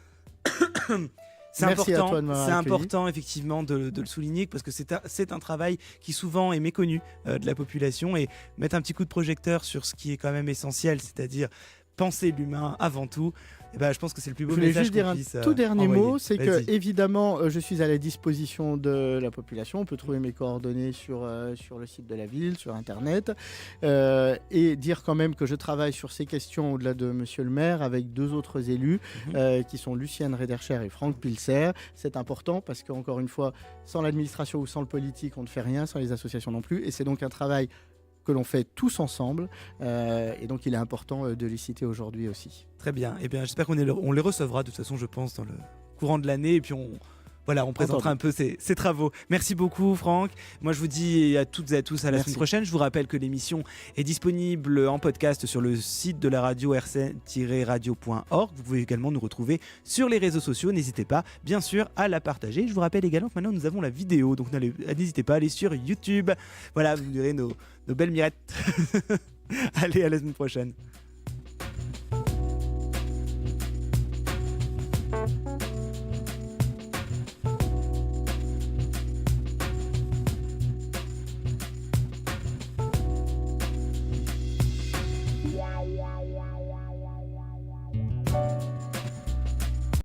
[SPEAKER 1] C'est important effectivement de le souligner parce que c'est un travail qui souvent est méconnu de la population et mettre un petit coup de projecteur sur ce qui est quand même essentiel, c'est-à-dire penser l'humain avant tout. Et ben, je pense que c'est le plus beau message qu'on puisse envoyer. Je voulais juste dire un tout dernier mot, c'est que évidemment je suis à la disposition de la population. On peut trouver mes coordonnées sur le site de la ville, sur internet, et dire quand même que je travaille sur ces questions au-delà de monsieur le maire avec 2 autres élus qui sont Lucienne Redercher et Franck Pilser. C'est important parce qu'encore une fois, sans l'administration ou sans le politique, on ne fait rien, sans les associations non plus, et c'est donc un travail que l'on fait tous ensemble et donc il est important de les citer aujourd'hui aussi. Très bien, et bien j'espère qu'on les recevra de toute façon je pense dans le courant de l'année et puis on présentera un peu ces travaux. Merci beaucoup Franck. Moi je vous dis à toutes et à tous à la semaine prochaine. Je vous rappelle que l'émission est disponible en podcast sur le site de la radio rcn-radio.org. Vous pouvez également nous retrouver sur les réseaux sociaux. N'hésitez pas bien sûr à la partager. Je vous rappelle également que maintenant nous avons la vidéo, donc n'hésitez pas à aller sur YouTube. Voilà, vous verrez nos belles mirettes. Allez, à la semaine prochaine.